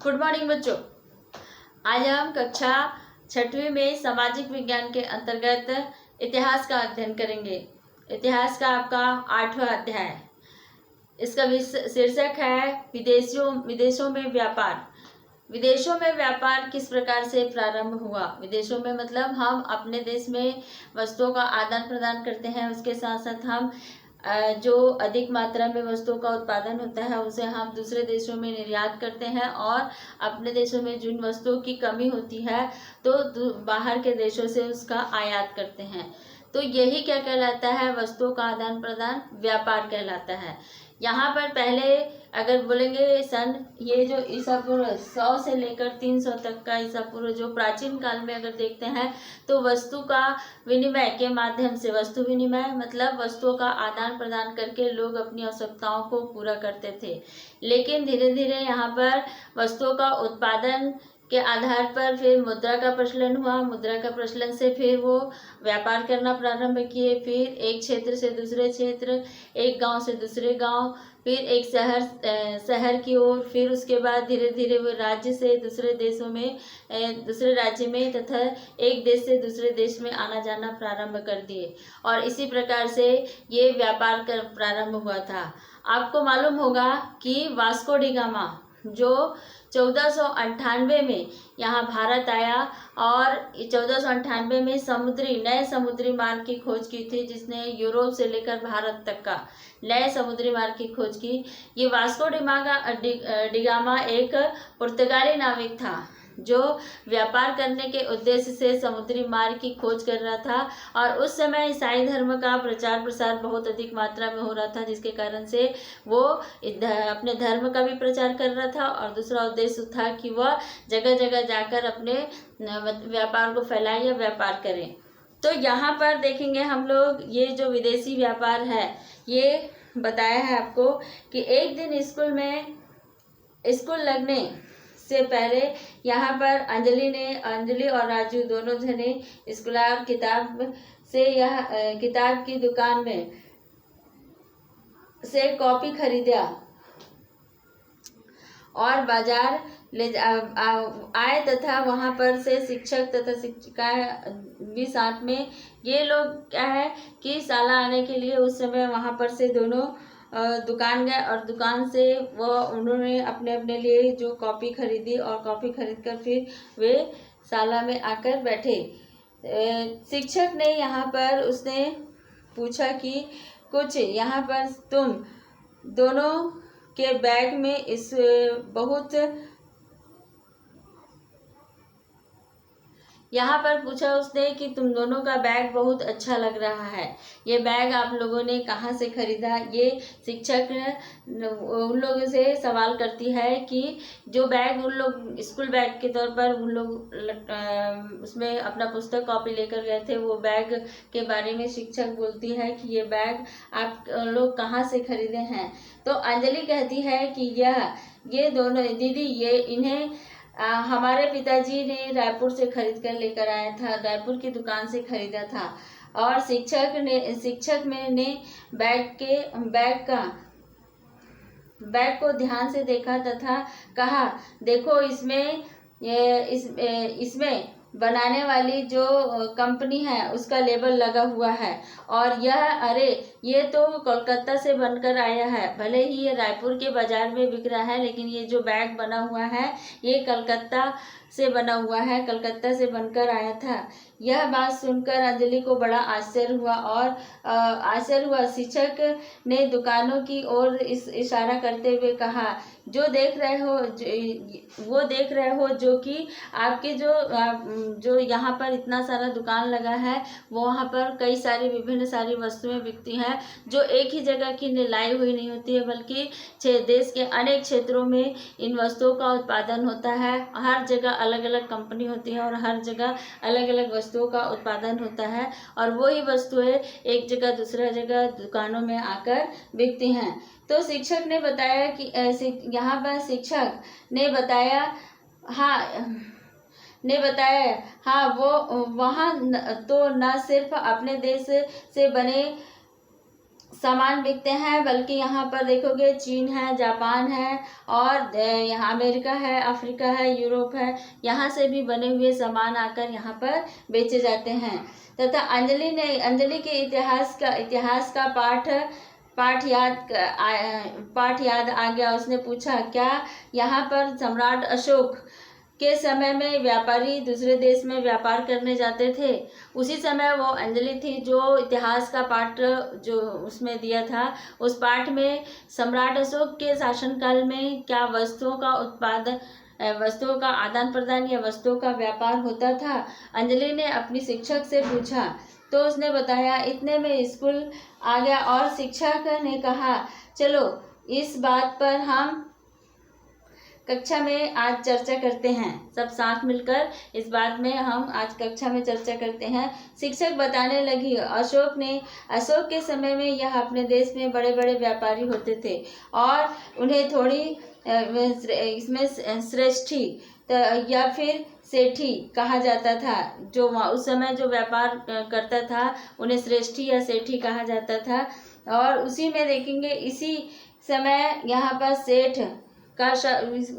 Good morning बच्चों। आज हम कक्षा 6वीं में सामाजिक विज्ञान के अंतर्गत इतिहास का अध्ययन करेंगे। इतिहास का आपका 8वां अध्याय। इसका शीर्षक है विदेशों में व्यापार। विदेशों में व्यापार किस प्रकार से प्रारंभ हुआ। विदेशों में मतलब हम अपने देश में वस्तुओं का आदान प्रदान करते हैं, उसके साथ साथ हम जो अधिक मात्रा में वस्तुओं का उत्पादन होता है उसे हम दूसरे देशों में निर्यात करते हैं, और अपने देशों में जिन वस्तुओं की कमी होती है तो बाहर के देशों से उसका आयात करते हैं। तो यही क्या कहलाता है, वस्तुओं का आदान प्रदान व्यापार कहलाता है। यहाँ पर पहले अगर बोलेंगे ये जो ईसा पूर्व 100 से लेकर 300 तक का ईसा पूर्व जो प्राचीन काल में अगर देखते हैं तो वस्तु का विनिमय के माध्यम से, वस्तु विनिमय मतलब वस्तुओं का आदान प्रदान करके लोग अपनी आवश्यकताओं को पूरा करते थे। लेकिन धीरे धीरे यहाँ पर वस्तुओं का उत्पादन के आधार पर फिर मुद्रा का प्रचलन हुआ। मुद्रा का प्रचलन से फिर वो व्यापार करना प्रारंभ किए। फिर एक क्षेत्र से दूसरे क्षेत्र, एक गांव से दूसरे गांव, फिर एक शहर की ओर, फिर उसके बाद धीरे धीरे वो राज्य से दूसरे देशों में, दूसरे राज्य में तथा एक देश से दूसरे देश में आना जाना प्रारंभ कर दिए। और इसी प्रकार से ये व्यापार कर प्रारंभ हुआ था। आपको मालूम होगा कि वास्को डी गामा जो 1498 में यहाँ भारत आया और 1498 में नए समुद्री मार्ग की खोज की थी, जिसने यूरोप से लेकर भारत तक का नए समुद्री मार्ग की खोज की। ये वास्को डिगामा एक पुर्तगाली नाविक था जो व्यापार करने के उद्देश्य से समुद्री मार्ग की खोज कर रहा था। और उस समय ईसाई धर्म का प्रचार प्रसार बहुत अधिक मात्रा में हो रहा था, जिसके कारण से वो अपने धर्म का भी प्रचार कर रहा था, और दूसरा उद्देश्य था कि वह जगह जगह जाकर अपने व्यापार को फैलाए या व्यापार करें। तो यहाँ पर देखेंगे हम लोग, ये जो विदेशी व्यापार है ये बताया है आपको कि एक दिन स्कूल लगने से पहले यहाँ पर अंजलि और राजू दोनों जने स्कूल और किताब की दुकान में से कॉपी खरीदा और बाजार ले आए तथा वहाँ पर से शिक्षक तथा शिक्षिकाएं भी साथ में। ये लोग क्या है कि शाला आने के लिए उस समय वहाँ पर से दोनों दुकान गए, और दुकान से उन्होंने अपने अपने लिए जो कॉपी खरीदी, और कॉपी खरीद कर फिर वे शाला में आकर बैठे। शिक्षक ने यहाँ पर उसने पूछा कि कुछ यहाँ पर तुम दोनों के बैग में यहाँ पर पूछा उसने कि तुम दोनों का बैग बहुत अच्छा लग रहा है, ये बैग आप लोगों ने कहाँ से खरीदा। ये शिक्षक उन लोगों से सवाल करती है कि जो बैग उन लोग स्कूल बैग के तौर पर उन लोग उसमें अपना पुस्तक कॉपी लेकर गए थे, वो बैग के बारे में शिक्षक बोलती है कि ये बैग आप लोग कहाँ से खरीदे हैं। तो अंजलि कहती है कि ये दोनों दीदी इन्हें हमारे पिताजी ने रायपुर से खरीद कर लेकर आया था, रायपुर की दुकान से खरीदा था। और शिक्षक ने बैग को ध्यान से देखा तथा कहा, देखो इसमें बनाने वाली जो कंपनी है उसका लेबल लगा हुआ है, और ये तो कोलकाता से बनकर आया है। भले ही ये रायपुर के बाजार में बिक रहा है, लेकिन ये जो बैग बना हुआ है ये कलकत्ता से बना हुआ है, कलकत्ता से बनकर आया था। यह बात सुनकर अंजलि को बड़ा आश्चर्य हुआ। शिक्षक ने दुकानों की ओर इशारा करते हुए कहा, वो देख रहे हो जो कि आपके जो यहाँ पर इतना सारा दुकान लगा है, वो वहाँ पर कई सारी विभिन्न सारी वस्तुएं बिकती हैं जो एक ही जगह की लाई हुई नहीं होती है, बल्कि देश के अनेक क्षेत्रों में इन वस्तुओं का उत्पादन होता है। हर जगह अलग अलग कंपनी होती है और हर जगह अलग अलग वस्तुओं का उत्पादन होता है, और वही वस्तुएं एक जगह दूसरा जगह दुकानों में आकर बिकती हैं। तो शिक्षक ने बताया कि यहाँ पर शिक्षक ने बताया हाँ वो वहाँ तो न सिर्फ अपने देश से बने सामान बिकते हैं, बल्कि यहाँ पर देखोगे चीन है, जापान है, और यहाँ अमेरिका है, अफ्रीका है, यूरोप है, यहाँ से भी बने हुए सामान आकर यहाँ पर बेचे जाते हैं। तथा अंजलि के इतिहास का पाठ याद आ गया। उसने पूछा, क्या यहाँ पर सम्राट अशोक के समय में व्यापारी दूसरे देश में व्यापार करने जाते थे? उसी समय वो अंजलि थी जो इतिहास का पाठ जो उसमें दिया था। उस पाठ में सम्राट अशोक के शासनकाल में क्या वस्तुओं का आदान प्रदान या वस्तुओं का व्यापार होता था? अंजलि ने अपनी शिक्षक से पूछा तो उसने बताया। इतने में स्कूल आ गया और शिक्षक ने कहा, चलो इस बात पर हम कक्षा में आज चर्चा करते हैं। सब साथ मिलकर इस बात में हम आज कक्षा में चर्चा करते हैं। शिक्षक बताने लगी, अशोक के समय में यह अपने देश में बड़े बड़े व्यापारी होते थे और उन्हें थोड़ी इसमें श्रेष्ठी या फिर सेठी कहा जाता था। जो उस समय जो व्यापार करता था उन्हें श्रेष्ठी या सेठी कहा जाता था। और उसी में देखेंगे, इसी समय यहाँ पर सेठ का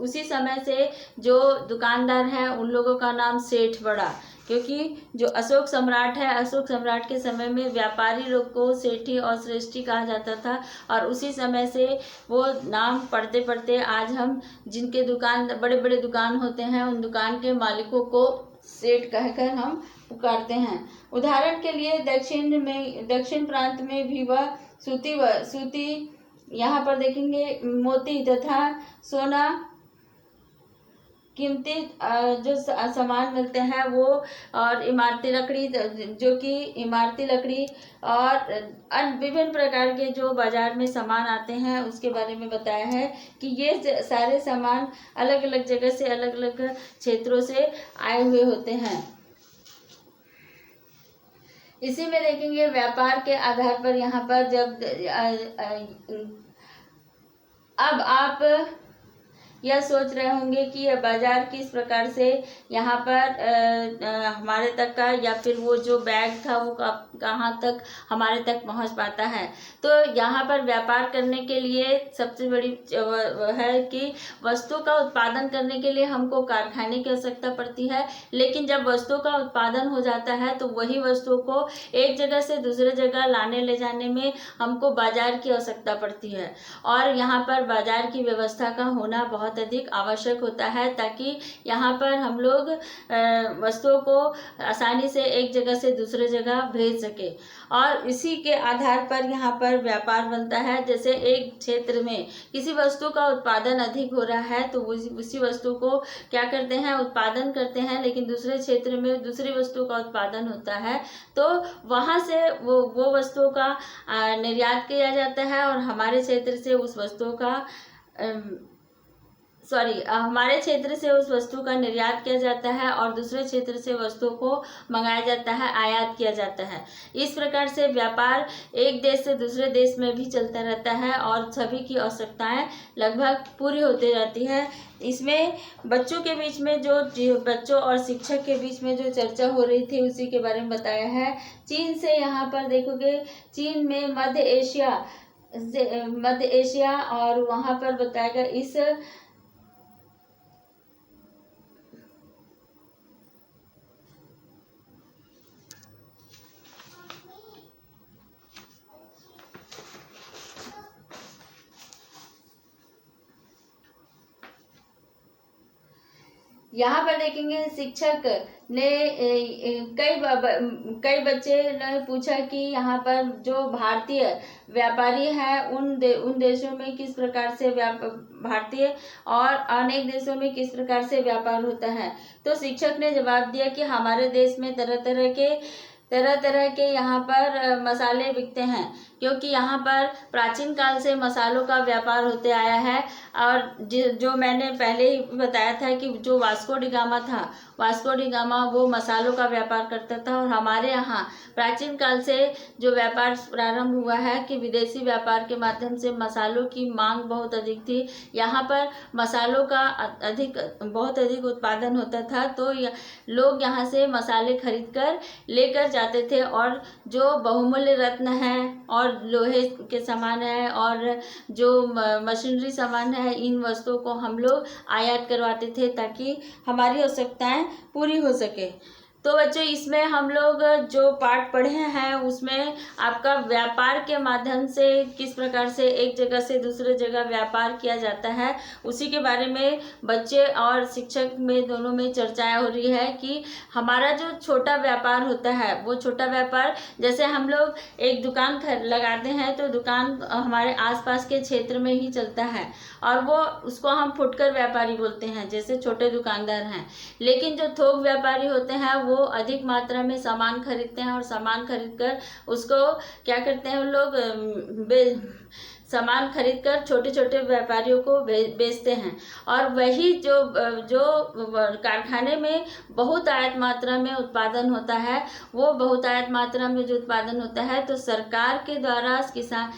उसी समय से जो दुकानदार हैं उन लोगों का नाम सेठ पड़ा, क्योंकि जो अशोक सम्राट है, अशोक सम्राट के समय में व्यापारी लोग को सेठी और श्रेष्ठी कहा जाता था। और उसी समय से वो नाम पढ़ते पढ़ते आज हम जिनके बड़े बड़े दुकान होते हैं उन दुकान के मालिकों को सेठ कहकर हम पुकारते हैं। उदाहरण के लिए दक्षिण प्रांत में भी वह सूती यहाँ पर देखेंगे मोती तथा सोना कीमती जो सामान मिलते हैं वो, और इमारती लकड़ी, जो कि इमारती लकड़ी और विभिन्न प्रकार के जो बाजार में सामान आते हैं उसके बारे में बताया है कि ये सारे सामान अलग अलग जगह से, अलग अलग क्षेत्रों से आए हुए होते हैं। इसी में देखेंगे व्यापार के आधार पर यहाँ पर अब आप यह सोच रहे होंगे कि यह बाजार किस प्रकार से यहाँ पर हमारे तक का, या फिर वो जो बैग था वो कहाँ तक हमारे तक पहुँच पाता है। तो यहाँ पर व्यापार करने के लिए सबसे बड़ी है कि वस्तु का उत्पादन करने के लिए हमको कारखाने की आवश्यकता पड़ती है। लेकिन जब वस्तु का उत्पादन हो जाता है तो वही वस्तु को एक जगह से दूसरे जगह लाने ले जाने में हमको बाजार की आवश्यकता पड़ती है। और यहाँ पर बाजार की व्यवस्था का होना बहुत अधिक आवश्यक होता है, ताकि यहाँ पर हम लोग वस्तुओं को आसानी से एक जगह से दूसरे जगह भेज सके। और इसी के आधार पर यहाँ पर व्यापार बनता है। जैसे एक क्षेत्र में किसी वस्तु का उत्पादन अधिक हो रहा है तो उसी वस्तु को क्या करते हैं, उत्पादन करते हैं, लेकिन दूसरे क्षेत्र में दूसरी वस्तु का उत्पादन होता है तो वहाँ से वो वस्तुओं का निर्यात किया जाता है और हमारे क्षेत्र से उस वस्तुओं का हमारे क्षेत्र से उस वस्तु का निर्यात किया जाता है और दूसरे क्षेत्र से वस्तुओं को मंगाया जाता है, आयात किया जाता है। इस प्रकार से व्यापार एक देश से दूसरे देश में भी चलता रहता है और सभी की आवश्यकताएं लगभग पूरी होती रहती है। इसमें बच्चों के बीच में जो बच्चों और शिक्षक के बीच में जो चर्चा हो रही थी उसी के बारे में बताया है। चीन से यहाँ पर देखोगे, चीन में मध्य एशिया और वहाँ पर बताया गया इस यहाँ पर देखेंगे शिक्षक ने कई बच्चे ने पूछा कि यहाँ पर जो भारतीय व्यापारी हैं उन देशों में किस प्रकार से भारतीय और अनेक देशों में किस प्रकार से व्यापार होता है। तो शिक्षक ने जवाब दिया कि हमारे देश में तरह तरह के यहाँ पर मसाले बिकते हैं, क्योंकि यहाँ पर प्राचीन काल से मसालों का व्यापार होते आया है। और जो मैंने पहले ही बताया था कि जो वास्को डी गामा था, वास्को डी गामा वो मसालों का व्यापार करता था। और हमारे यहाँ प्राचीन काल से जो व्यापार प्रारंभ हुआ है कि विदेशी व्यापार के माध्यम से मसालों की मांग बहुत अधिक थी। यहाँ पर मसालों का बहुत अधिक उत्पादन होता था, तो लोग यहाँ से मसाले खरीद कर लेकर जाते थे। और जो बहुमूल्य रत्न हैं और और लोहे के सामान है और जो मशीनरी सामान है, इन वस्तुओं को हम लोग आयात करवाते थे ताकि हमारी आवश्यकताएं पूरी हो सके। तो बच्चों, इसमें हम लोग जो पाठ पढ़े हैं उसमें आपका व्यापार के माध्यम से किस प्रकार से एक जगह से दूसरे जगह व्यापार किया जाता है, उसी के बारे में बच्चे और शिक्षक में दोनों में चर्चाएं हो रही है कि हमारा जो छोटा व्यापार होता है, वो छोटा व्यापार जैसे हम लोग एक दुकान लगाते हैं तो दुकान हमारे आसपास के क्षेत्र में ही चलता है और वो उसको हम फुटकर व्यापारी बोलते हैं, जैसे छोटे दुकानदार हैं। लेकिन जो थोक व्यापारी होते हैं वो अधिक मात्रा में सामान खरीदते हैं और सामान खरीदकर उसको क्या करते हैं, उन लोग सामान खरीदकर छोटे छोटे व्यापारियों को बेचते हैं। और वही जो कारखाने में बहुत आयत मात्रा में उत्पादन होता है, वो बहुत आयत मात्रा में जो उत्पादन होता है तो सरकार के द्वारा किसान,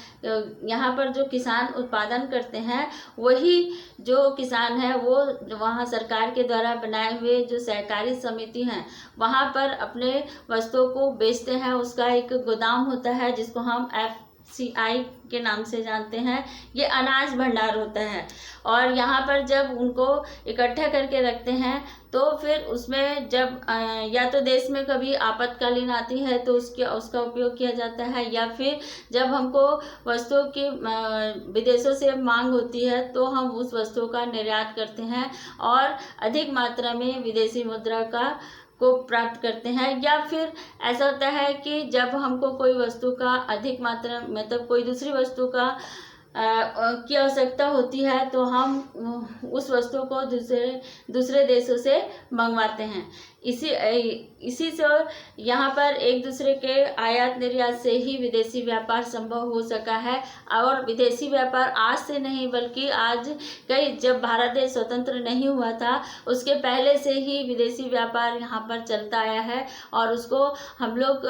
यहाँ पर जो किसान उत्पादन करते हैं वही जो किसान है वो वहाँ सरकार के द्वारा बनाए हुए जो सहकारी समिति हैं वहाँ पर अपने वस्तुओं को बेचते हैं। उसका एक गोदाम होता है जिसको हम FCI के नाम से जानते हैं। ये अनाज भंडार होता है और यहाँ पर जब उनको इकट्ठा करके रखते हैं तो फिर उसमें जब या तो देश में कभी आपातकालीन आती है तो उसका उपयोग किया जाता है, या फिर जब हमको वस्तुओं की विदेशों से मांग होती है तो हम उस वस्तुओं का निर्यात करते हैं और अधिक मात्रा में विदेशी मुद्रा को प्राप्त करते हैं। या फिर ऐसा होता है कि जब हमको कोई वस्तु का अधिक मात्रा मतलब कोई दूसरी वस्तु का की आवश्यकता होती है तो हम उस वस्तु को दूसरे देशों से मंगवाते हैं। इसी से यहाँ पर एक दूसरे के आयात निर्यात से ही विदेशी व्यापार संभव हो सका है। और विदेशी व्यापार आज से नहीं बल्कि आज जब भारत देश स्वतंत्र नहीं हुआ था उसके पहले से ही विदेशी व्यापार यहाँ पर चलता आया है और उसको हम लोग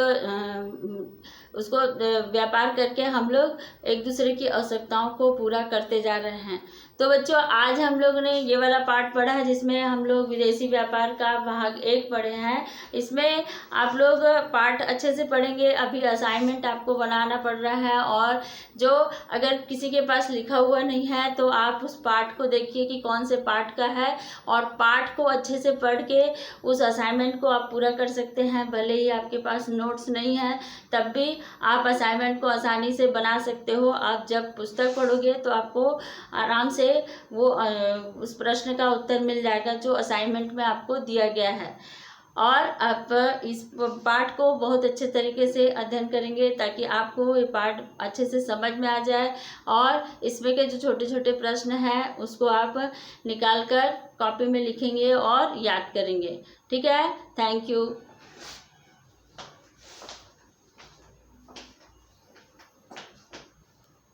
व्यापार करके हम लोग एक दूसरे की आवश्यकताओं को पूरा करते जा रहे हैं। तो बच्चों, आज हम लोग ने ये वाला पाठ पढ़ा है जिसमें हम लोग विदेशी व्यापार का भाग 1 पढ़े हैं। इसमें आप लोग पाठ अच्छे से पढ़ेंगे। अभी असाइनमेंट आपको बनाना पड़ रहा है और जो अगर किसी के पास लिखा हुआ नहीं है तो आप उस पाठ को देखिए कि कौन से पाठ का है और पाठ को अच्छे से पढ़ के उस असाइनमेंट को आप पूरा कर सकते हैं। भले ही आपके पास नोट्स नहीं है तब भी आप असाइनमेंट को आसानी से बना सकते हो। आप जब पुस्तक पढ़ोगे तो आपको आराम से वो उस प्रश्न का उत्तर मिल जाएगा जो असाइनमेंट में आपको दिया गया है। और आप इस पाठ को बहुत अच्छे तरीके से अध्ययन करेंगे ताकि आपको ये पाठ अच्छे से समझ में आ जाए और इसमें के जो छोटे छोटे प्रश्न हैं उसको आप निकाल कर कॉपी में लिखेंगे और याद करेंगे। ठीक है, थैंक यू।